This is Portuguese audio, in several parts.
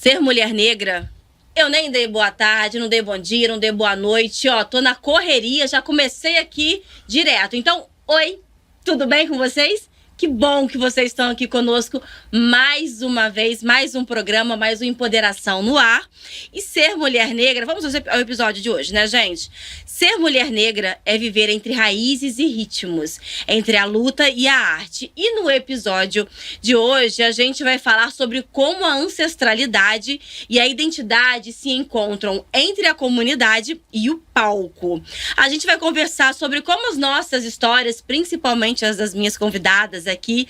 Ser mulher negra, eu nem dei boa tarde, não dei bom dia, não dei boa noite, ó, tô na correria, já comecei aqui direto. Então, oi, tudo bem com vocês? Que bom que vocês estão aqui conosco mais uma vez, mais um programa, mais um Empoderação no ar. E ser mulher negra, vamos ao episódio de hoje, né, gente? Ser mulher negra é viver entre raízes e ritmos, entre a luta e a arte. E no episódio de hoje, a gente vai falar sobre como a ancestralidade e a identidade se encontram entre a comunidade e o palco. A gente vai conversar sobre como as nossas histórias, principalmente as das minhas convidadas aqui,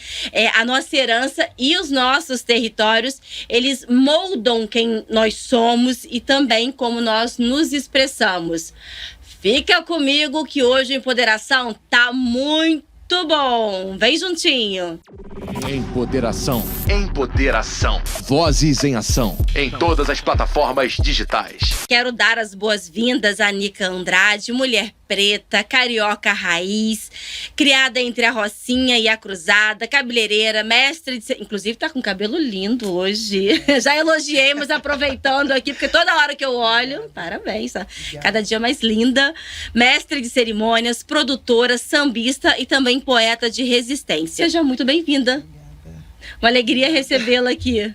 a nossa herança e os nossos territórios, eles moldam quem nós somos e também como nós nos expressamos. Fica comigo que hoje a Empoderação tá muito bom. Vem juntinho. Empoderação. Empoderação. Vozes em ação. Em todas as plataformas digitais. Quero dar as boas-vindas a Nica Andrade, mulher preta, carioca raiz, criada entre a Rocinha e a Cruzada, cabeleireira, mestre de... Inclusive tá com cabelo lindo hoje. Já elogiei, mas aproveitando aqui, porque toda hora que eu olho, parabéns, tá? Cada dia mais linda. Mestre de cerimônias, produtora, sambista e também poeta de resistência. Seja muito bem-vinda. Uma alegria recebê-la aqui.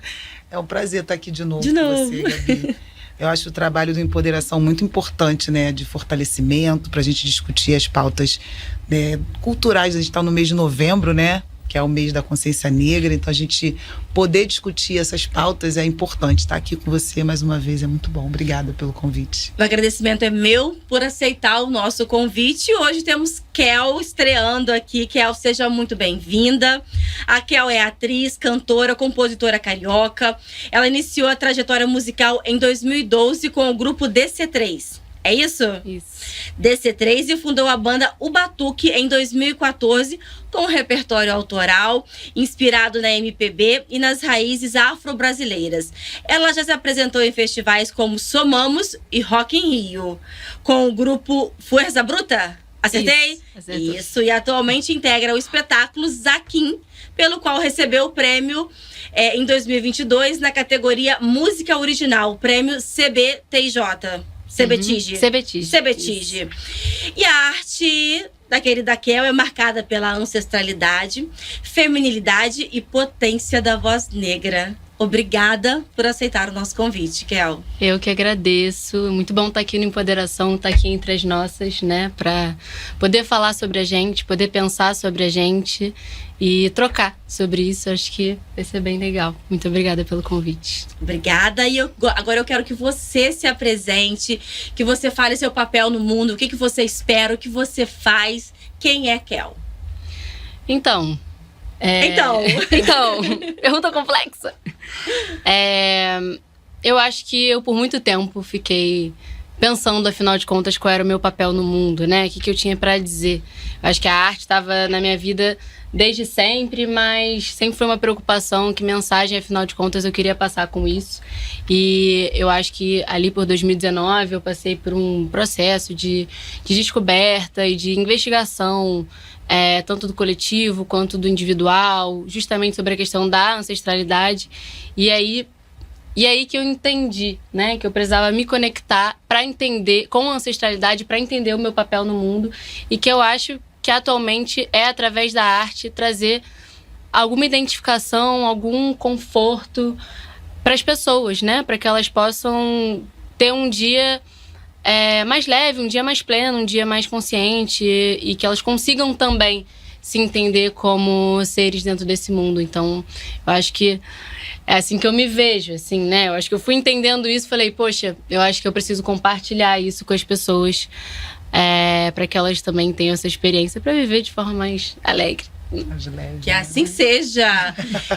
É um prazer estar aqui de novo com você, Gabi. Eu acho o trabalho do Empoderação muito importante, né? De fortalecimento, para a gente discutir as pautas, né, culturais. A gente está no mês de novembro, né? Que é o mês da consciência negra. Então, a gente poder discutir essas pautas é importante. Estar aqui com você mais uma vez é muito bom. Obrigada pelo convite. O agradecimento é meu por aceitar o nosso convite. Hoje temos Kel estreando aqui. Kel, seja muito bem-vinda. A Kel é atriz, cantora, compositora carioca. Ela iniciou a trajetória musical em 2012 com o grupo DC3. É isso? Isso. DC3 e fundou a banda O Batuque em 2014 com um repertório autoral, inspirado na MPB e nas raízes afro-brasileiras. Ela já se apresentou em festivais como Somamos e Rock in Rio, com o grupo Força Bruta. Acertei? Isso, acertou. Isso, e atualmente integra o espetáculo Zaquim, pelo qual recebeu o prêmio em 2022 na categoria Música Original, prêmio CBTJ. CBTIGE. CBTIGE. E a arte da querida Kel é marcada pela ancestralidade, feminilidade e potência da voz negra. Obrigada por aceitar o nosso convite, Kel. Eu que agradeço. Muito bom estar aqui no Empoderação, estar aqui entre as nossas, né? Para poder falar sobre a gente, poder pensar sobre a gente e trocar sobre isso. Acho que vai ser bem legal. Muito obrigada pelo convite. Obrigada. E agora eu quero que você se apresente, que você fale seu papel no mundo, o que você espera, o que você faz. Quem é Kel? Então, pergunta complexa. Eu acho que eu, por muito tempo, fiquei pensando, afinal de contas, qual era o meu papel no mundo, né? O que eu tinha pra dizer. Eu acho que a arte estava na minha vida desde sempre, mas sempre foi uma preocupação, que mensagem, afinal de contas, eu queria passar com isso. E eu acho que ali por 2019 eu passei por um processo de descoberta e de investigação, tanto do coletivo quanto do individual, justamente sobre a questão da ancestralidade. E aí que eu entendi, né, que eu precisava me conectar para entender com a ancestralidade, para entender o meu papel no mundo, e que eu acho que atualmente é através da arte trazer alguma identificação, algum conforto para as pessoas, né, para que elas possam ter um dia mais leve, um dia mais pleno, um dia mais consciente, e que elas consigam também se entender como seres dentro desse mundo. Então, eu acho que é assim que eu me vejo, assim, né? Eu acho que eu fui entendendo isso e falei, poxa, eu acho que eu preciso compartilhar isso com as pessoas, para que elas também tenham essa experiência para viver de forma mais alegre. Que assim seja.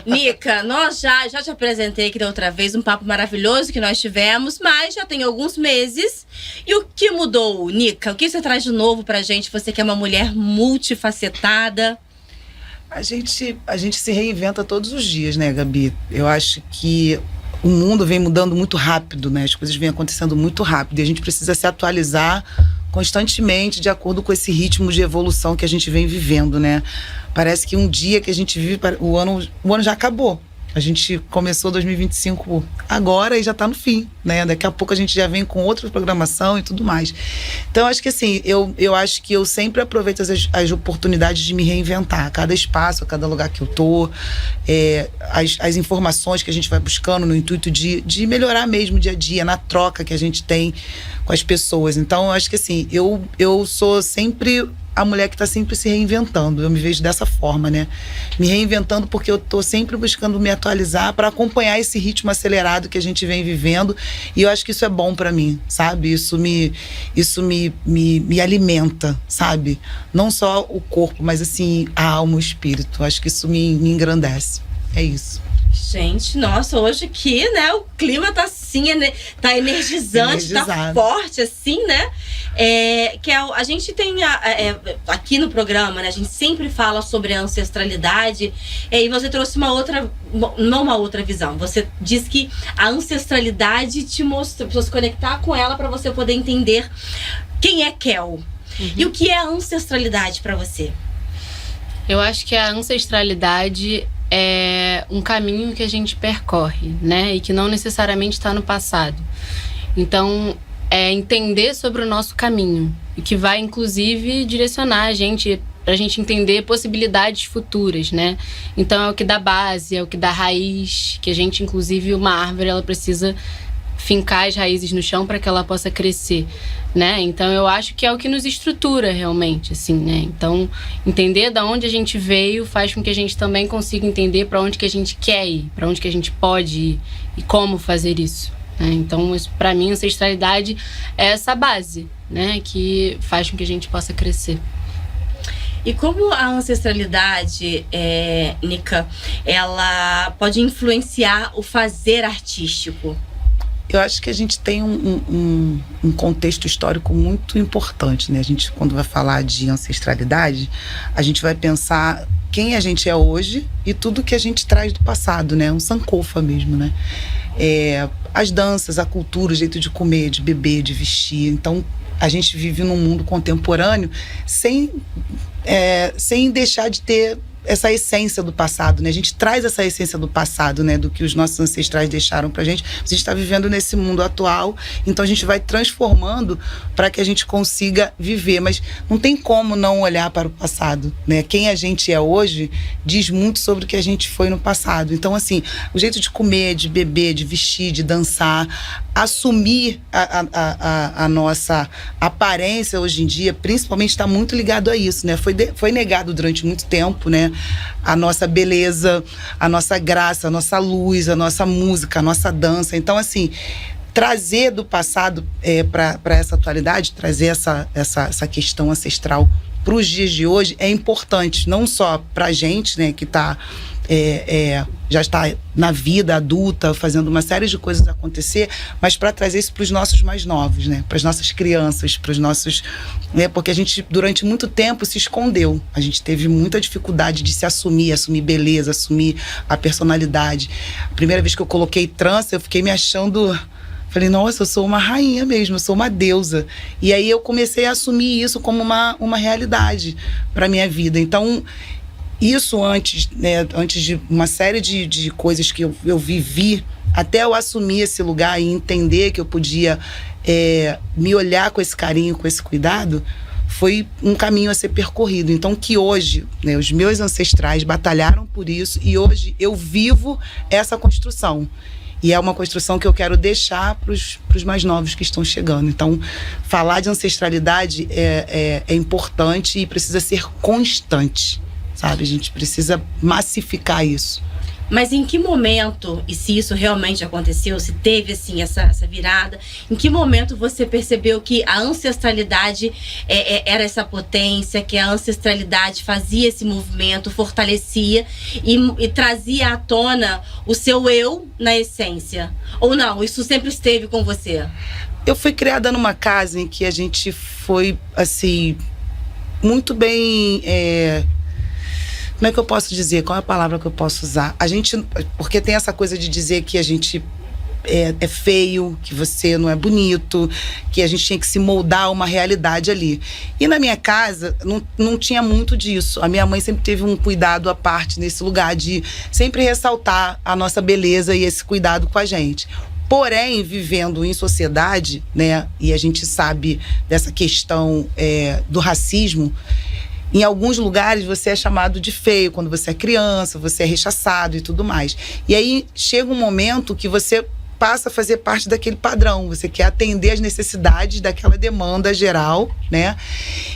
Nica, nós já te apresentei aqui da outra vez, um papo maravilhoso que nós tivemos, mas já tem alguns meses. E o que mudou, Nica? O que você traz de novo pra gente? Você que é uma mulher multifacetada. A gente se reinventa todos os dias, né, Gabi? Eu acho que o mundo vem mudando muito rápido, né? As coisas vêm acontecendo muito rápido e a gente precisa se atualizar constantemente de acordo com esse ritmo de evolução que a gente vem vivendo, né? Parece que um dia que a gente vive, o ano já acabou. A gente começou 2025 agora e já tá no fim, né? Daqui a pouco a gente já vem com outra programação e tudo mais. Então, acho que assim, eu acho que eu sempre aproveito as oportunidades de me reinventar. A cada espaço, a cada lugar que eu tô, as informações que a gente vai buscando no intuito de melhorar mesmo o dia a dia, na troca que a gente tem com as pessoas. Então, eu acho que assim, eu sou sempre a mulher que está sempre se reinventando. Eu me vejo dessa forma, né? Me reinventando porque eu estou sempre buscando me atualizar para acompanhar esse ritmo acelerado que a gente vem vivendo. E eu acho que isso é bom para mim, sabe? Isso me alimenta, sabe? Não só o corpo, mas assim, a alma, o espírito. Eu acho que isso me engrandece. É isso. Gente, nossa, hoje aqui, né, o clima tá assim, tá energizante, tá forte, assim, né? A gente tem aqui no programa, né, a gente sempre fala sobre a ancestralidade, e você trouxe não uma outra visão. Você diz que a ancestralidade te mostra, pra você conectar com ela para você poder entender quem é Kel. E o que é a ancestralidade para você? Eu acho que a ancestralidade é um caminho que a gente percorre, né? E que não necessariamente está no passado. Então, é entender sobre o nosso caminho. E que vai, inclusive, direcionar a gente, pra gente entender possibilidades futuras, né? Então, é o que dá base, é o que dá raiz. Que a gente, inclusive, uma árvore, ela precisa fincar as raízes no chão para que ela possa crescer, né? Então eu acho que é o que nos estrutura realmente, assim, né? Então entender da onde a gente veio faz com que a gente também consiga entender para onde que a gente quer ir, para onde que a gente pode ir e como fazer isso, né? Então para mim ancestralidade é essa base, né? Que faz com que a gente possa crescer. E como a ancestralidade, Nica, ela pode influenciar o fazer artístico? Eu acho que a gente tem um contexto histórico muito importante, né? A gente, quando vai falar de ancestralidade, a gente vai pensar quem a gente é hoje e tudo que a gente traz do passado, né? Um sankofa mesmo, né? As danças, a cultura, o jeito de comer, de beber, de vestir. Então, a gente vive num mundo contemporâneo sem deixar de ter essa essência do passado, né? A gente traz essa essência do passado, né? Do que os nossos ancestrais deixaram pra gente. A gente está vivendo nesse mundo atual, então a gente vai transformando para que a gente consiga viver. Mas não tem como não olhar para o passado, né? Quem a gente é hoje diz muito sobre o que a gente foi no passado. Então, assim, o jeito de comer, de beber, de vestir, de dançar, assumir a nossa aparência hoje em dia, principalmente, está muito ligado a isso, né? Foi negado durante muito tempo, né? A nossa beleza, a nossa graça, a nossa luz, a nossa música, a nossa dança. Então, assim, trazer do passado para essa atualidade, trazer essa questão ancestral para os dias de hoje é importante, não só para a gente, né, que já está na vida adulta, fazendo uma série de coisas acontecer, mas para trazer isso para os nossos mais novos, né, para as nossas crianças, para os nossos... né, porque a gente, durante muito tempo, se escondeu. A gente teve muita dificuldade de se assumir beleza, assumir a personalidade. A primeira vez que eu coloquei trança, eu fiquei me achando... Falei, nossa, eu sou uma rainha mesmo, eu sou uma deusa. E aí eu comecei a assumir isso como uma realidade para minha vida. Então, isso antes de uma série de coisas que eu vivi, até eu assumir esse lugar e entender que eu podia me olhar com esse carinho, com esse cuidado, foi um caminho a ser percorrido. Então, que hoje, né, os meus ancestrais batalharam por isso e hoje eu vivo essa construção. E é uma construção que eu quero deixar para os mais novos que estão chegando. Então, falar de ancestralidade é importante e precisa ser constante, sabe? A gente precisa massificar isso. Mas em que momento, e se isso realmente aconteceu, se teve assim essa virada, em que momento você percebeu que a ancestralidade era essa potência, que a ancestralidade fazia esse movimento, fortalecia e trazia à tona o seu eu na essência? Ou não, isso sempre esteve com você? Eu fui criada numa casa em que a gente foi, assim, muito bem... Como é que eu posso dizer? Qual é a palavra que eu posso usar? A gente... Porque tem essa coisa de dizer que a gente é feio, que você não é bonito, que a gente tinha que se moldar a uma realidade ali. E na minha casa, não tinha muito disso. A minha mãe sempre teve um cuidado à parte nesse lugar de sempre ressaltar a nossa beleza e esse cuidado com a gente. Porém, vivendo em sociedade, né, e a gente sabe dessa questão do racismo, em alguns lugares você é chamado de feio quando você é criança, você é rechaçado e tudo mais. E aí chega um momento que você passa a fazer parte daquele padrão, você quer atender as necessidades daquela demanda geral, né?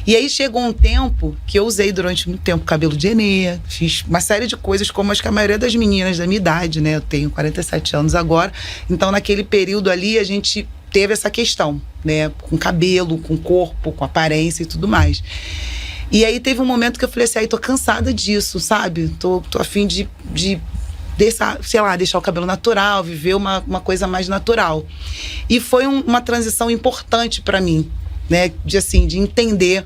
E aí chegou um tempo que eu usei durante muito tempo cabelo de Enê, fiz uma série de coisas como acho que a maioria das meninas da minha idade, né? Eu tenho 47 anos agora, então naquele período ali a gente teve essa questão, né? Com cabelo, com corpo, com aparência e tudo mais. E aí teve um momento que eu falei assim, tô cansada disso, sabe? Tô a fim de deixar o cabelo natural, viver uma coisa mais natural. E foi uma transição importante para mim, né? De entender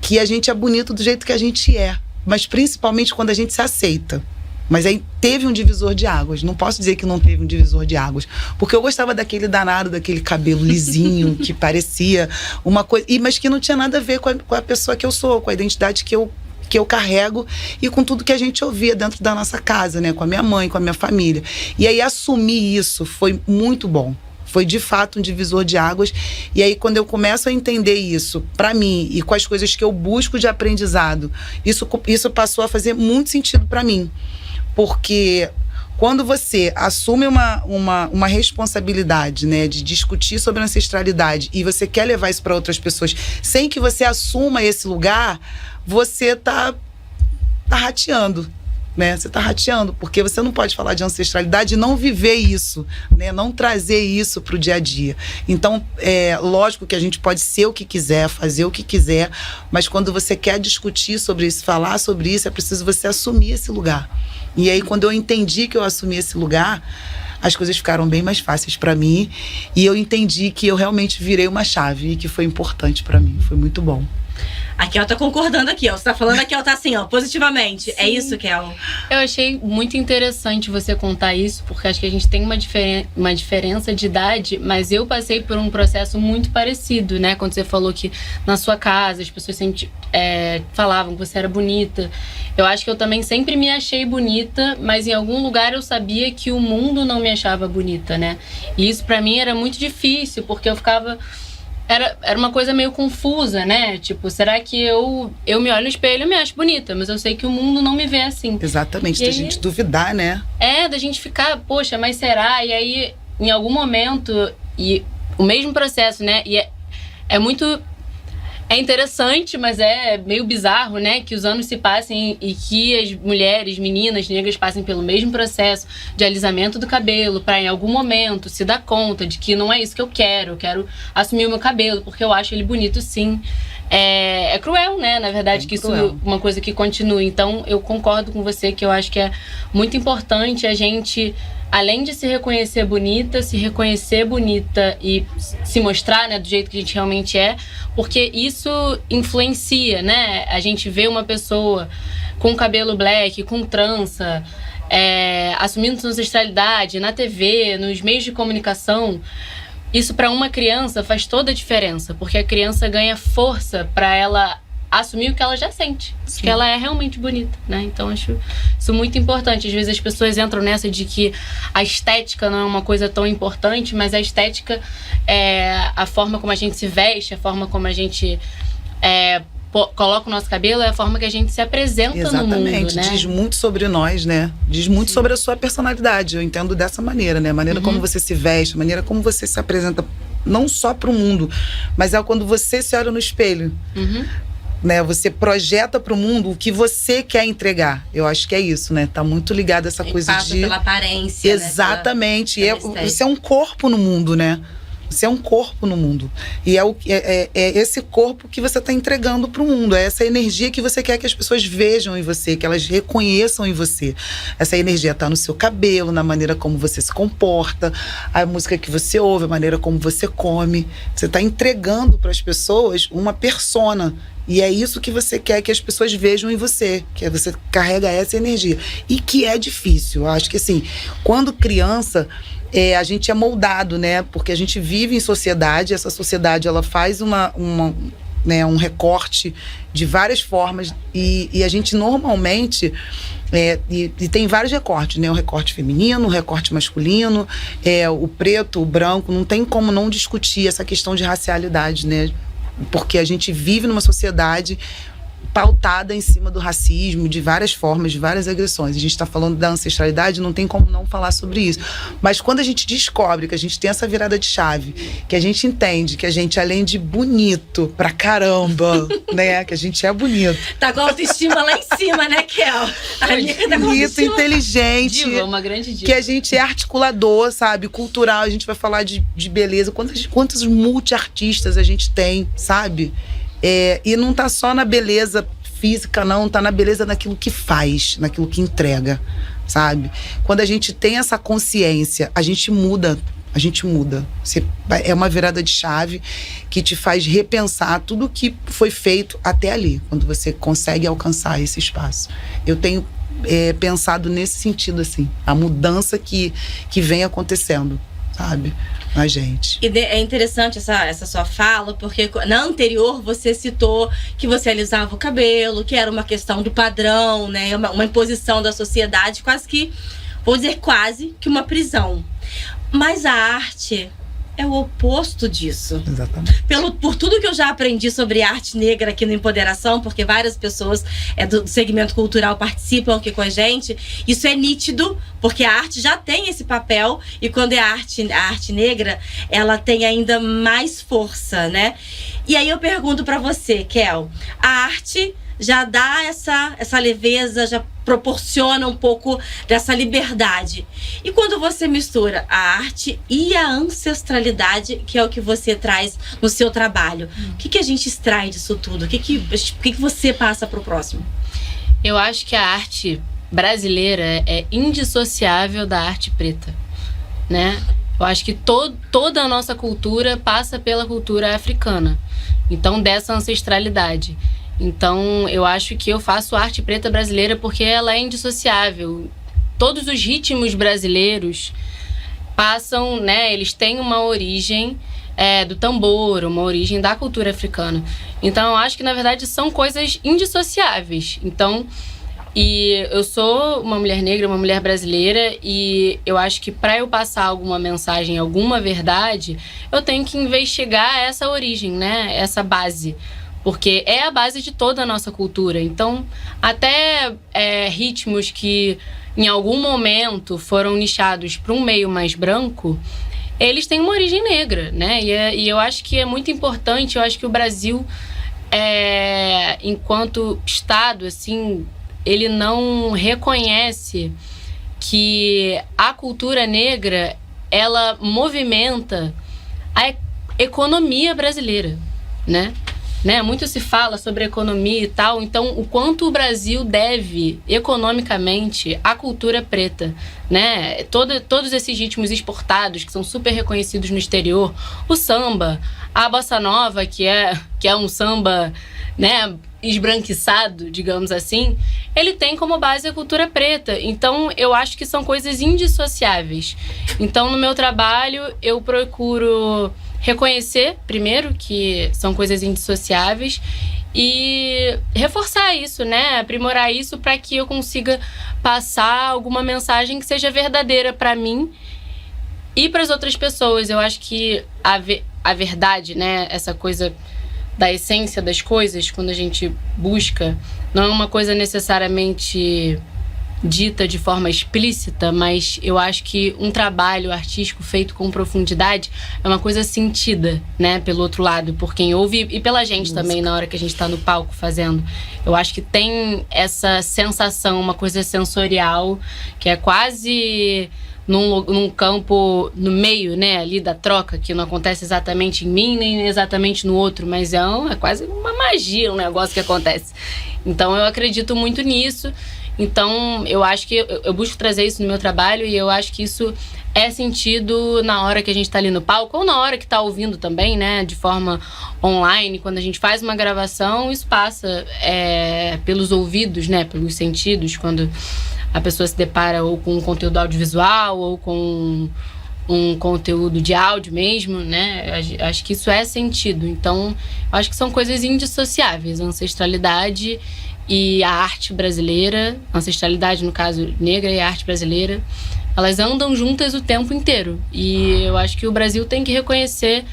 que a gente é bonito do jeito que a gente é, mas principalmente quando a gente se aceita. Mas aí teve um divisor de águas. Não posso dizer que não teve um divisor de águas. Porque eu gostava daquele danado, daquele cabelo lisinho, que parecia uma coisa... Mas que não tinha nada a ver com a pessoa que eu sou, com a identidade que eu carrego e com tudo que a gente ouvia dentro da nossa casa, né? Com a minha mãe, com a minha família. E aí assumir isso foi muito bom. Foi de fato um divisor de águas. E aí quando eu começo a entender isso para mim e com as coisas que eu busco de aprendizado, isso passou a fazer muito sentido para mim. Porque quando você assume uma responsabilidade, né, de discutir sobre ancestralidade e você quer levar isso para outras pessoas sem que você assuma esse lugar, você tá rateando, né? Você tá rateando, porque você não pode falar de ancestralidade e não viver isso, né? Não trazer isso pro dia a dia. Então, lógico que a gente pode ser o que quiser, fazer o que quiser, mas quando você quer discutir sobre isso, falar sobre isso, é preciso você assumir esse lugar. E aí, quando eu entendi que eu assumi esse lugar, as coisas ficaram bem mais fáceis para mim e eu entendi que eu realmente virei uma chave e que foi importante para mim. Foi muito bom. A Kel tá concordando aqui, ó. Você tá falando, a Kel tá assim, ó, positivamente. Sim. É isso, Kel? Eu achei muito interessante você contar isso, porque acho que a gente tem uma diferença de idade, mas eu passei por um processo muito parecido, né? Quando você falou que na sua casa as pessoas sempre falavam que você era bonita. Eu acho que eu também sempre me achei bonita, mas em algum lugar eu sabia que o mundo não me achava bonita, né? E isso pra mim era muito difícil, porque eu ficava... Era uma coisa meio confusa, né? Tipo, será que eu me olho no espelho e me acho bonita, mas eu sei que o mundo não me vê assim. Exatamente, da gente duvidar, né? Da gente ficar, poxa, mas será? E aí, em algum momento, e o mesmo processo, né? E é muito... É interessante, mas é meio bizarro, né? Que os anos se passem e que as mulheres, meninas, negras passem pelo mesmo processo de alisamento do cabelo para em algum momento se dar conta de que não é isso que eu quero assumir o meu cabelo porque eu acho ele bonito sim. É cruel, né? Na verdade, que isso é uma coisa que continua. Então, eu concordo com você que eu acho que é muito importante a gente... Além de se reconhecer bonita e se mostrar, né, do jeito que a gente realmente é, porque isso influencia, né? A gente vê uma pessoa com cabelo black, com trança, assumindo sua ancestralidade na TV, nos meios de comunicação. Isso para uma criança faz toda a diferença, porque a criança ganha força para ela assumir o que ela já sente, que ela é realmente bonita, né? Então, acho isso muito importante. Às vezes as pessoas entram nessa de que a estética não é uma coisa tão importante, mas a estética é a forma como a gente se veste, a forma como a gente coloca o nosso cabelo, é a forma que a gente se apresenta no mundo, né? Diz muito sobre nós, né? Diz muito sobre a sua personalidade. Eu entendo dessa maneira, né? A maneira como você se veste, a maneira como você se apresenta, não só para o mundo, mas é quando você se olha no espelho. Né, você projeta para o mundo o que você quer entregar. Eu acho que é isso, né? Tá muito ligado a essa coisa passa pela aparência. Exatamente. Você é um corpo no mundo, né? Você é um corpo no mundo. E é esse corpo que você está entregando para o mundo. É essa energia que você quer que as pessoas vejam em você, que elas reconheçam em você. Essa energia está no seu cabelo, na maneira como você se comporta, a música que você ouve, a maneira como você come. Você está entregando para as pessoas uma persona. E é isso que você quer que as pessoas vejam em você, que você carrega essa energia. E que é difícil. Eu acho que, assim, quando criança, a gente é moldado, né? Porque a gente vive em sociedade, essa sociedade, ela faz um recorte de várias formas. E a gente normalmente... E tem vários recortes, né? O recorte feminino, o recorte masculino, o preto, o branco. Não tem como não discutir essa questão de racialidade, né? Porque a gente vive numa sociedade pautada em cima do racismo, de várias formas, de várias agressões. A gente está falando da ancestralidade, não tem como não falar sobre isso. Mas quando a gente descobre que a gente tem essa virada de chave, que a gente entende que a gente, além de bonito pra caramba, né? Que a gente é bonito. Tá com a autoestima lá em cima, né, Kel? A Nica tá com bonito, inteligente. Diva, uma grande diva. Que a gente é articulador, sabe? Cultural, a gente vai falar de beleza. Quantos multiartistas a gente tem, sabe? E não tá só na beleza física, não. Tá na beleza naquilo que faz, naquilo que entrega, sabe? Quando a gente tem essa consciência, a gente muda. É uma virada de chave que te faz repensar tudo que foi feito até ali, quando você consegue alcançar esse espaço. Eu tenho pensado nesse sentido, assim, a mudança que vem acontecendo, sabe? Na gente. E é interessante essa sua fala, porque na anterior você citou que você alisava o cabelo, que era uma questão do padrão, né? Uma imposição da sociedade, quase que uma prisão. Mas a arte é o oposto disso. Exatamente. Por tudo que eu já aprendi sobre arte negra aqui no Empoderação, porque várias pessoas do segmento cultural participam aqui com a gente, isso é nítido, porque a arte já tem esse papel, e quando é a arte negra, ela tem ainda mais força, né? E aí eu pergunto pra você, Kel, a arte já dá essa leveza, já proporciona um pouco dessa liberdade. E quando você mistura a arte e a ancestralidade, que é o que você traz no seu trabalho, o que a gente extrai disso tudo? O que você passa pro próximo? Eu acho que a arte brasileira é indissociável da arte preta, né? Eu acho que toda a nossa cultura passa pela cultura africana. Então, dessa ancestralidade. Então, eu acho que eu faço arte preta brasileira porque ela é indissociável. Todos os ritmos brasileiros passam, né? Eles têm uma origem do tambor, uma origem da cultura africana. Então, eu acho que, na verdade, são coisas indissociáveis. Então, e eu sou uma mulher negra, uma mulher brasileira, e eu acho que para eu passar alguma mensagem, alguma verdade, eu tenho que investigar essa origem, né? Essa base. Porque é a base de toda a nossa cultura. Então, até ritmos que em algum momento foram nichados para um meio mais branco, eles têm uma origem negra, né? E eu acho que é muito importante, eu acho que o Brasil, enquanto Estado, assim, ele não reconhece que a cultura negra, ela movimenta a economia brasileira, né? Muito se fala sobre economia e tal, então o quanto o Brasil deve economicamente à cultura preta, né? Todos esses ritmos exportados que são super reconhecidos no exterior, o samba, a bossa nova, que é um samba, né, esbranquiçado, digamos assim, ele tem como base a cultura preta. Então eu acho que são coisas indissociáveis. Então no meu trabalho eu procuro reconhecer, primeiro, que são coisas indissociáveis e reforçar isso, né? Aprimorar isso para que eu consiga passar alguma mensagem que seja verdadeira para mim e para as outras pessoas. Eu acho que a verdade, né? Essa coisa da essência das coisas, quando a gente busca, não é uma coisa necessariamente dita de forma explícita, mas eu acho que um trabalho artístico feito com profundidade é uma coisa sentida, né, pelo outro lado, por quem ouve e pela gente também na hora que a gente tá no palco fazendo. Eu acho que tem essa sensação, uma coisa sensorial, que é quase num campo no meio, né, ali da troca, que não acontece exatamente em mim, nem exatamente no outro, mas é quase uma magia um negócio que acontece. Então eu acredito muito nisso. Então eu acho que eu busco trazer isso no meu trabalho, e eu acho que isso é sentido na hora que a gente tá ali no palco, ou na hora que tá ouvindo também, né, de forma online. Quando a gente faz uma gravação, isso passa pelos ouvidos, né, pelos sentidos, quando a pessoa se depara ou com um conteúdo audiovisual ou com um conteúdo de áudio mesmo, né? Acho que isso é sentido. Então, acho que são coisas indissociáveis. A ancestralidade e a arte brasileira, ancestralidade, no caso, negra, e a arte brasileira, elas andam juntas o tempo inteiro. E eu acho que o Brasil tem que reconhecer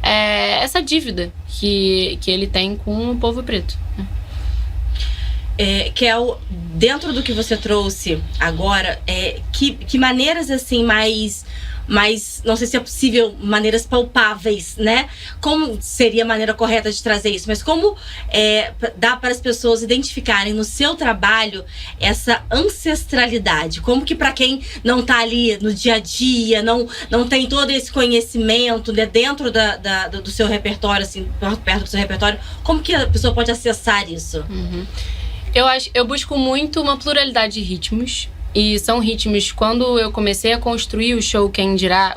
essa dívida que ele tem com o povo preto, né? Kel, dentro do que você trouxe agora, que maneiras assim mais, não sei se é possível, maneiras palpáveis, né? Como seria a maneira correta de trazer isso? Mas como dá para as pessoas identificarem no seu trabalho essa ancestralidade? Como que para quem não tá ali no dia a dia, não tem todo esse conhecimento, né, dentro do seu repertório, assim, perto do seu repertório, como que a pessoa pode acessar isso? Uhum. Eu busco muito uma pluralidade de ritmos. E são ritmos, quando eu comecei a construir o show Quem Dirá,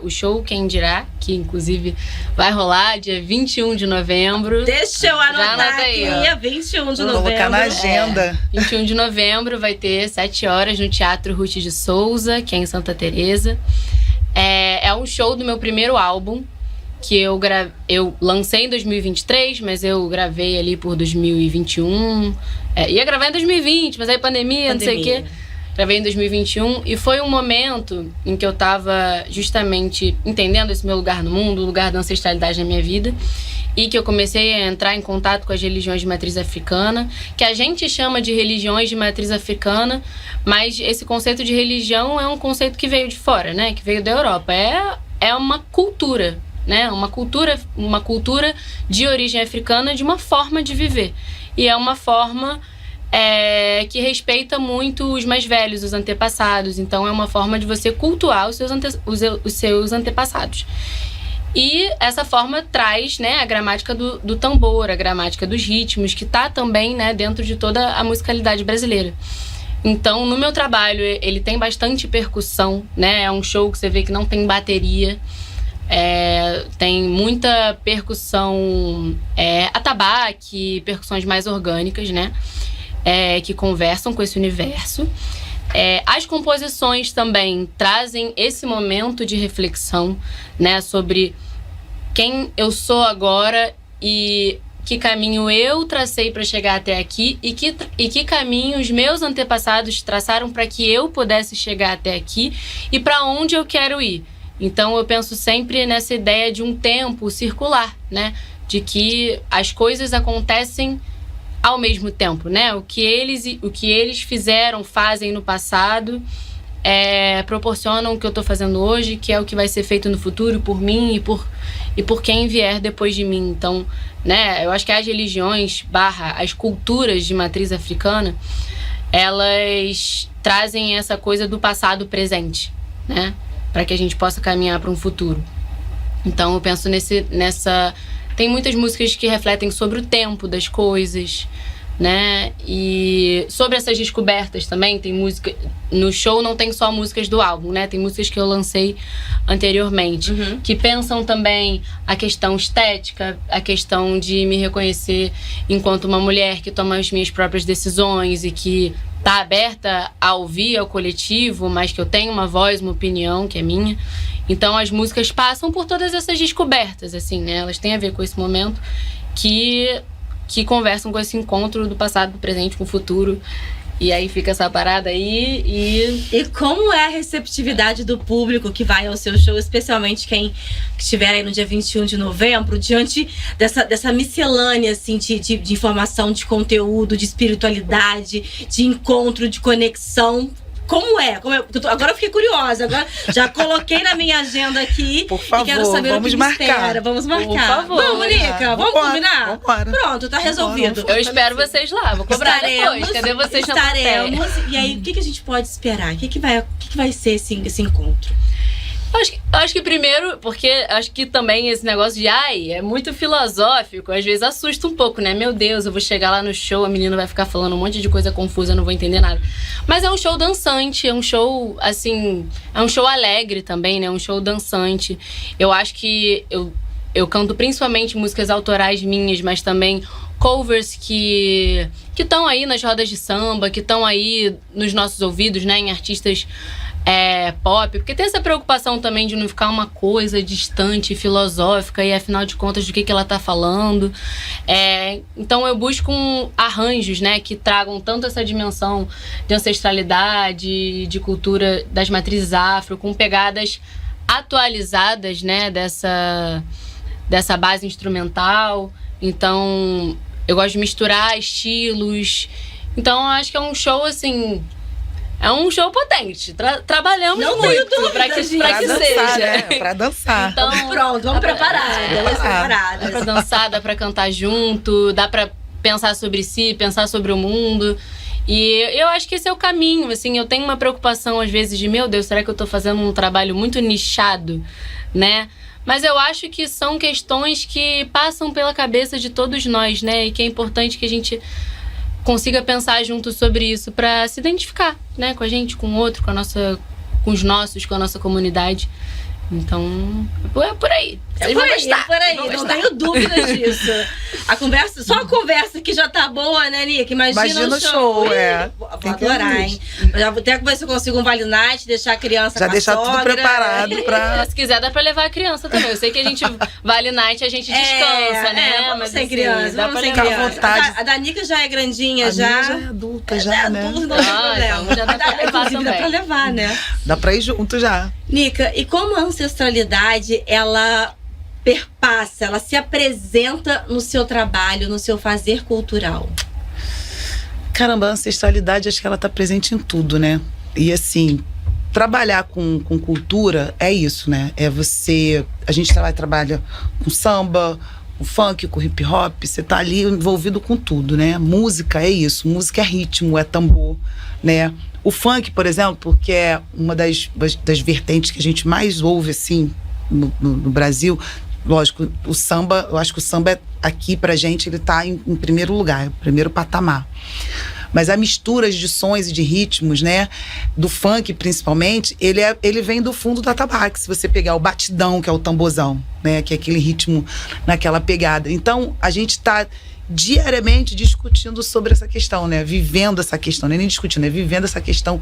que inclusive vai rolar dia 21 de novembro. Deixa eu anotar aqui, 21 de novembro. Vou colocar na agenda. 21 de novembro vai ter 7 horas no Teatro Ruth de Souza, que é em Santa Teresa. É um show do meu primeiro álbum, que eu lancei em 2023, mas eu gravei ali por 2021. Ia gravar em 2020, mas aí pandemia, não sei o quê. Gravei em 2021 e foi um momento em que eu tava justamente entendendo esse meu lugar no mundo, o lugar da ancestralidade na minha vida, e que eu comecei a entrar em contato com as religiões de matriz africana, que a gente chama de religiões de matriz africana, mas esse conceito de religião é um conceito que veio de fora, né? Que veio da Europa. É uma cultura, né? Uma cultura de origem africana, de uma forma de viver. E é uma forma que respeita muito os mais velhos, os antepassados. Então é uma forma de você cultuar os seus antepassados. E essa forma traz, né, a gramática do tambor, a gramática dos ritmos, que está também, né, dentro de toda a musicalidade brasileira. Então, no meu trabalho, ele tem bastante percussão, né? É um show que você vê que não tem bateria. Tem muita percussão, atabaque, percussões mais orgânicas, né? Que conversam com esse universo. As composições também trazem esse momento de reflexão, né? Sobre quem eu sou agora e que caminho eu tracei para chegar até aqui e que caminho os meus antepassados traçaram para que eu pudesse chegar até aqui e para onde eu quero ir. Então eu penso sempre nessa ideia de um tempo circular, né? De que as coisas acontecem ao mesmo tempo, né? O que eles fizeram, fazem no passado, proporcionam o que eu estou fazendo hoje, que é o que vai ser feito no futuro por mim e por quem vier depois de mim. Então, né? Eu acho que as religiões / as culturas de matriz africana, elas trazem essa coisa do passado presente, né? Para que a gente possa caminhar para um futuro. Então eu penso nessa... Tem muitas músicas que refletem sobre o tempo das coisas, né? E sobre essas descobertas também, tem música... No show não tem só músicas do álbum, né? Tem músicas que eu lancei anteriormente, que pensam também a questão estética, a questão de me reconhecer enquanto uma mulher que toma as minhas próprias decisões e que tá aberta a ouvir ao coletivo, mas que eu tenho uma voz, uma opinião que é minha. Então as músicas passam por todas essas descobertas, assim, né? Elas têm a ver com esse momento que conversam com esse encontro do passado, do presente com o futuro. E aí fica essa parada aí E como é a receptividade do público que vai ao seu show, especialmente quem estiver aí no dia 21 de novembro, diante dessa miscelânea, assim, de informação, de conteúdo, de espiritualidade, de encontro, de conexão? Como é? Agora eu fiquei curiosa. Agora já coloquei na minha agenda aqui. Por favor, e quero saber vamos o que marcar. Me espera. Vamos marcar. Por favor. Vamos, Nica? Vamos combinar? Vambora. Pronto, tá resolvido. Eu espero vocês lá, vou cobrar depois. Cadê vocês na plateia? E aí, o que a gente pode esperar? O que vai ser esse encontro? Acho que primeiro, porque acho que também esse negócio de é muito filosófico, às vezes assusta um pouco, né? Meu Deus, eu vou chegar lá no show, a menina vai ficar falando um monte de coisa confusa, eu não vou entender nada. Mas é um show dançante, é um show, assim, é um show alegre também, né? Um show dançante. Eu acho que eu canto principalmente músicas autorais minhas, mas também covers que estão aí nas rodas de samba, que estão aí nos nossos ouvidos, né? Em artistas pop, porque tem essa preocupação também de não ficar uma coisa distante, filosófica, e afinal de contas do que ela tá falando. Então eu busco arranjos, né, que tragam tanto essa dimensão de ancestralidade, de cultura das matrizes afro, com pegadas atualizadas, né, dessa base instrumental. Então eu gosto de misturar estilos. Então eu acho que é um show, assim, é um show potente. Trabalhamos não muito pra que seja. Né? Pra dançar. Então, pronto, vamos preparar. Dá pra dançar, dá pra cantar junto, dá pra pensar sobre si, pensar sobre o mundo. E eu acho que esse é o caminho, assim. Eu tenho uma preocupação, às vezes, de, meu Deus, será que eu tô fazendo um trabalho muito nichado, né? Mas eu acho que são questões que passam pela cabeça de todos nós, né? E que é importante que a gente consiga pensar junto sobre isso para se identificar, né, com a gente, com o outro, com os nossos, com a nossa comunidade. Então, é por aí. É por aí, não tenho dúvida disso. Só a conversa que já tá boa, né, Nica? Imagina o show. Vou adorar, hein? Já vou até ver se eu consigo um Vale Night, deixar a criança já com a deixar sogra. tudo preparado pra... Se quiser, dá pra levar a criança também. Eu sei que a gente Vale Night, a gente descansa, né? Vamos mas sem assim, criança, dá vamos pra sem levar. criança. vontade. A da Nica já é grandinha, A já. minha já é adulta, já, né? Adulta, não tem problema. Então já dá pra levar Inclusive, também. dá pra levar, né? Dá pra ir junto já. Nica, e como a ancestralidade, ela perpassa, ela se apresenta no seu trabalho, no seu fazer cultural? Caramba, a ancestralidade, acho que ela tá presente em tudo, né? E assim, trabalhar com cultura é isso, né? É você... A gente trabalha com samba, com funk, com hip hop, você tá ali envolvido com tudo, né? Música é isso, música é ritmo, é tambor, né? O funk, por exemplo, que é uma das vertentes que a gente mais ouve, assim, no Brasil. Lógico, o samba, eu acho que o samba aqui pra gente, ele tá em primeiro lugar, primeiro patamar. Mas a mistura de sons e de ritmos, né, do funk principalmente, ele vem do fundo do atabaque. Se você pegar o batidão, que é o tamborzão, né, que é aquele ritmo naquela pegada. Então, a gente tá diariamente discutindo sobre essa questão, né? Vivendo essa questão, nem discutindo, vivendo essa questão,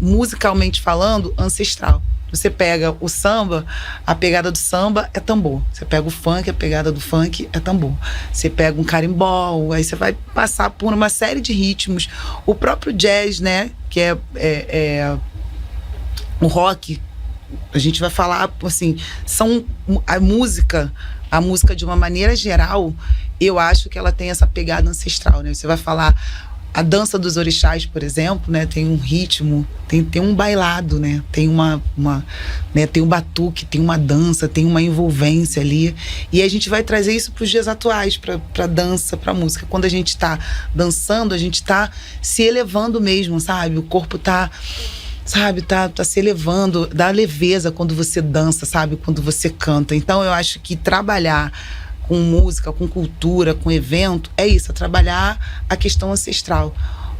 musicalmente falando, ancestral. Você pega o samba, a pegada do samba é tambor. Você pega o funk, a pegada do funk é tambor. Você pega um carimbó, aí você vai passar por uma série de ritmos. O próprio jazz, né? Que é o rock, a gente vai falar, assim, a música de uma maneira geral, eu acho que ela tem essa pegada ancestral, né? Você vai falar a dança dos orixás, por exemplo, né? Tem um ritmo, tem um bailado, né? Tem né? Tem um batuque, tem uma dança, tem uma envolvência ali. E a gente vai trazer isso para os dias atuais, para dança, para música. Quando a gente está dançando, a gente está se elevando mesmo, sabe? O corpo tá se elevando, dá leveza quando você dança, sabe? Quando você canta. Então eu acho que trabalhar com música, com cultura, com evento, é isso, é trabalhar a questão ancestral.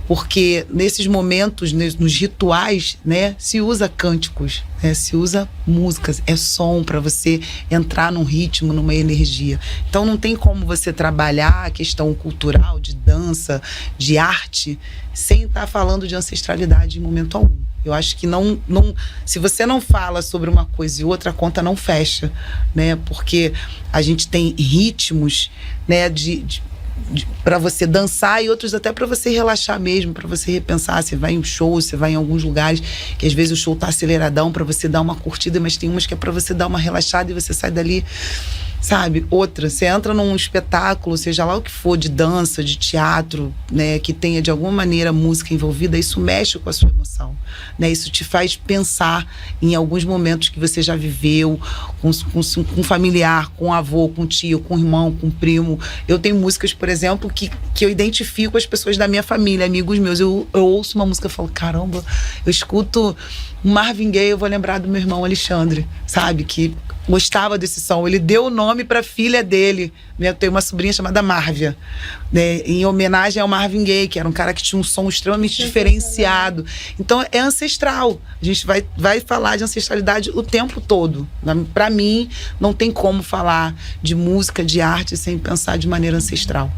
Porque nesses momentos, nos rituais, né, se usa cânticos, né, se usa músicas, é som para você entrar num ritmo, numa energia. Então não tem como você trabalhar a questão cultural, de dança, de arte, sem estar falando de ancestralidade em momento algum. Eu acho que se você não fala sobre uma coisa e outra, a conta não fecha, né? Porque a gente tem ritmos, né, para você dançar e outros até para você relaxar mesmo, para você repensar. Você vai em um show, você vai em alguns lugares que às vezes o show tá aceleradão para você dar uma curtida, mas tem umas que é para você dar uma relaxada e você sai dali, sabe? Outra, você entra num espetáculo, seja lá o que for, de dança, de teatro, né, que tenha de alguma maneira música envolvida, isso mexe com a sua emoção, né? Isso te faz pensar em alguns momentos que você já viveu com um familiar, com um avô, com um tio, com um irmão, com um primo. Eu tenho músicas, por exemplo, que eu identifico as pessoas da minha família, amigos meus. Eu ouço uma música e falo, caramba, eu escuto Marvin Gaye, eu vou lembrar do meu irmão Alexandre, sabe? Que gostava desse som. Ele deu o nome para a filha dele, né? Eu tenho uma sobrinha chamada Marvia, né? Em homenagem ao Marvin Gaye, que era um cara que tinha um som extremamente diferenciado. Então é ancestral. A gente vai falar de ancestralidade o tempo todo. Para mim, não tem como falar de música, de arte, sem pensar de maneira ancestral.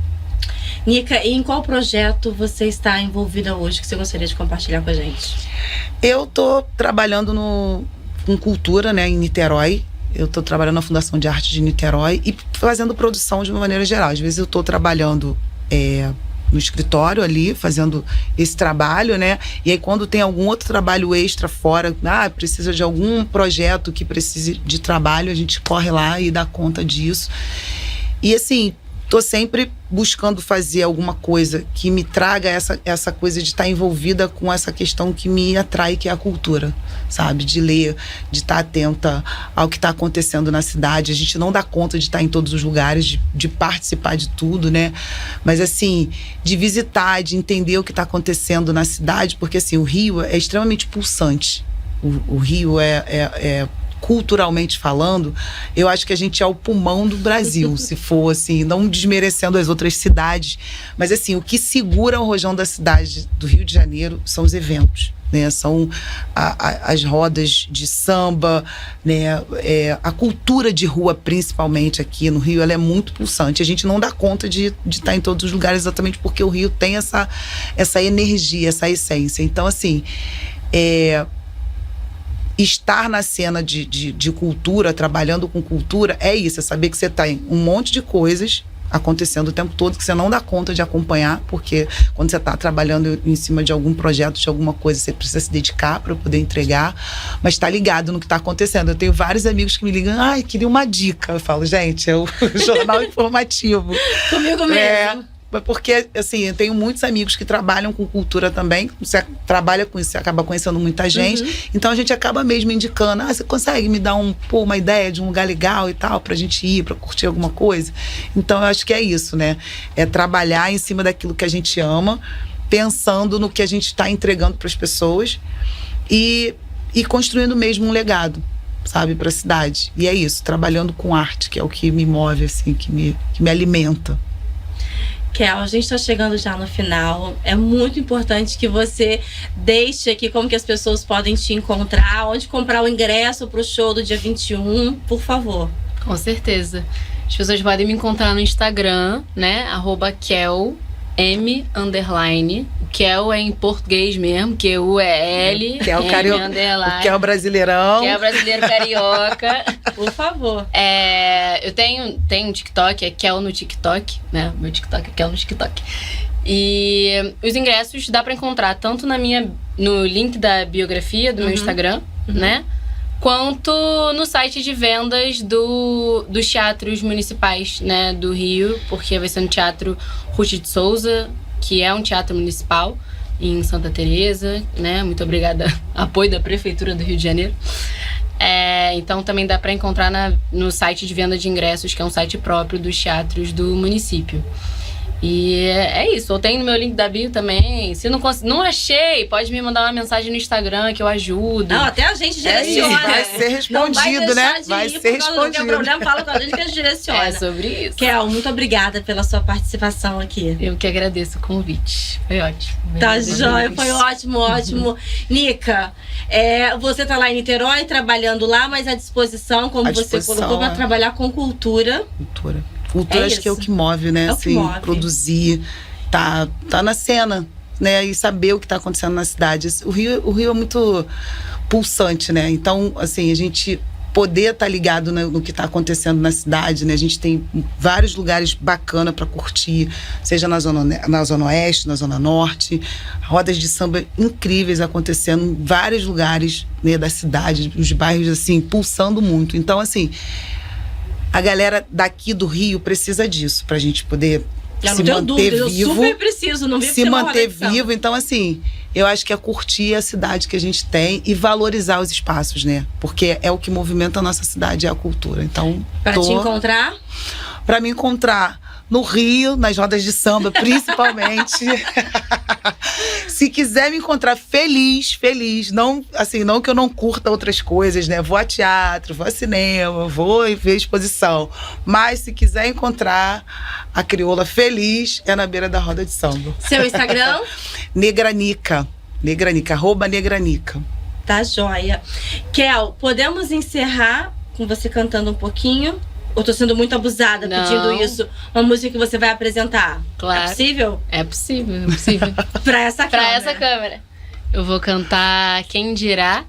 Nica, e em qual projeto você está envolvida hoje que você gostaria de compartilhar com a gente? Eu tô trabalhando com cultura, né, em Niterói. Eu estou trabalhando na Fundação de Arte de Niterói e fazendo produção de uma maneira geral. Às vezes eu estou trabalhando no escritório ali, fazendo esse trabalho, né? E aí quando tem algum outro trabalho extra fora, precisa de algum projeto que precise de trabalho, a gente corre lá e dá conta disso. E assim, tô sempre buscando fazer alguma coisa que me traga essa coisa de estar envolvida com essa questão que me atrai, que é a cultura, sabe? De ler, de estar atenta ao que está acontecendo na cidade. A gente não dá conta de estar em todos os lugares, de participar de tudo, né? Mas assim, de visitar, de entender o que está acontecendo na cidade, porque assim, o Rio é extremamente pulsante. O Rio culturalmente falando, eu acho que a gente é o pulmão do Brasil, se for assim, não desmerecendo as outras cidades, mas assim, o que segura o rojão da cidade do Rio de Janeiro são os eventos, né? São as rodas de samba, né? A cultura de rua, principalmente aqui no Rio, ela é muito pulsante. A gente não dá conta de estar em todos os lugares, exatamente porque o Rio tem essa energia, essa essência. Então, assim, estar na cena de cultura, trabalhando com cultura, é isso, é saber que você tem um monte de coisas acontecendo o tempo todo que você não dá conta de acompanhar, porque quando você está trabalhando em cima de algum projeto, de alguma coisa, você precisa se dedicar para poder entregar, mas está ligado no que está acontecendo. Eu tenho vários amigos que me ligam, queria uma dica. Eu falo, gente, é o jornal informativo. Comigo mesmo. Porque, assim, eu tenho muitos amigos que trabalham com cultura também. Você trabalha com isso, você acaba conhecendo muita gente. Uhum. Então, a gente acaba mesmo indicando. você consegue me dar uma ideia de um lugar legal e tal, pra gente ir, pra curtir alguma coisa? Então, eu acho que é isso, né? É trabalhar em cima daquilo que a gente ama, pensando no que a gente está entregando pras pessoas e construindo mesmo um legado, sabe, pra cidade. E é isso, trabalhando com arte, que é o que me move, assim, que me alimenta. Kel, a gente está chegando já no final. É muito importante que você deixe aqui como que as pessoas podem te encontrar, onde comprar o ingresso para o show do dia 21, por favor. Com certeza. As pessoas podem me encontrar no Instagram, né? @Kel_M_. O Kel é em português mesmo, Q-U é L. Que é o carioca. Que é o brasileirão. Que é o brasileiro carioca. Por favor. Eu tenho um TikTok, é Kel no TikTok, né? Meu TikTok é Kel no TikTok. E os ingressos dá pra encontrar tanto no link da biografia do meu Instagram, né? Quanto no site de vendas dos teatros municipais, né, do Rio, porque vai ser no Teatro Ruth de Souza, que é um teatro municipal em Santa Teresa, né? Muito obrigada, apoio da Prefeitura do Rio de Janeiro. Então também dá para encontrar no site de venda de ingressos, que é um site próprio dos teatros do município. E é isso, eu tenho no meu link da bio também. Se não achei, pode me mandar uma mensagem no Instagram que eu ajudo. Não, até a gente direciona. Vai ser respondido, né? Vai ser respondido. Não tem problema, fala com a gente que a gente direciona. É sobre isso. Kel, muito obrigada pela sua participação aqui. Eu que agradeço o convite. Foi ótimo. Tá joia, foi ótimo, ótimo. Nica, você tá lá em Niterói, trabalhando lá, mas à disposição, como você colocou, para trabalhar com cultura. Cultura acho que é o que move, né? Move. Produzir, tá na cena, né? E saber o que tá acontecendo na cidade. O Rio é muito pulsante, né? Então, assim, a gente poder estar ligado no que está acontecendo na cidade, né? A gente tem vários lugares bacanas para curtir, seja na Zona Oeste, na Zona Norte, rodas de samba incríveis acontecendo em vários lugares, né, da cidade, os bairros, assim, pulsando muito. Então, assim, a galera daqui do Rio precisa disso, pra gente poder se manter vivo. Eu super preciso, não vivo se manter vivo. Então, assim, eu acho que é curtir a cidade que a gente tem e valorizar os espaços, né? Porque é o que movimenta a nossa cidade, é a cultura. Então, Pra te encontrar? Pra me encontrar no Rio, nas rodas de samba, principalmente. Se quiser me encontrar feliz. Não, assim, não que eu não curta outras coisas, né? Vou a teatro, vou a cinema, vou ver exposição. Mas se quiser encontrar a crioula feliz, é na beira da roda de samba. Seu Instagram? Negranica, @Negranica. Tá joia. Kel, podemos encerrar com você cantando um pouquinho? Ou tô sendo muito abusada pedindo isso? Uma música que você vai apresentar? Claro. É possível? É possível. Pra essa câmera. Pra essa câmera. Eu vou cantar Quem Dirá,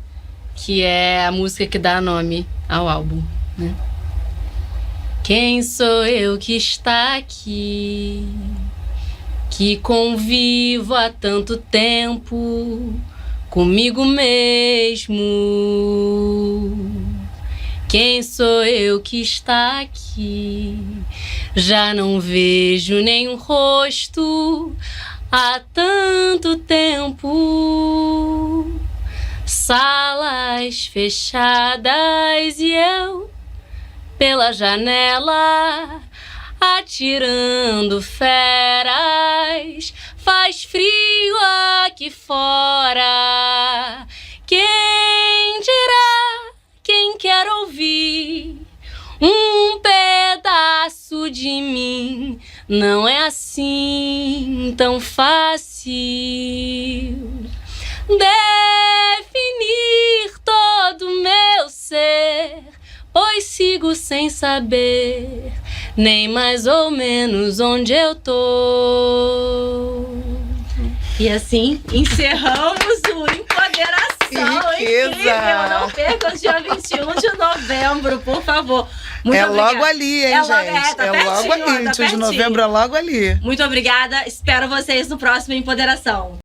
que é a música que dá nome ao álbum, né? Quem sou eu que está aqui, que convivo há tanto tempo comigo mesmo? Quem sou eu que está aqui? Já não vejo nenhum rosto há tanto tempo. Salas fechadas e eu pela janela atirando feras. Faz frio aqui fora. Quem dirá? Quem quer ouvir um pedaço de mim? Não é assim tão fácil definir todo o meu ser, pois sigo sem saber nem mais ou menos onde eu tô. E assim, encerramos o Empoderação. Riqueza. Incrível! Não perca o dia 21 de novembro, por favor. Muito é obrigada. logo ali, hein, gente? Tá é pertinho, logo ali. tá 21 de pertinho. novembro é logo ali. Muito obrigada. Espero vocês no próximo Empoderação.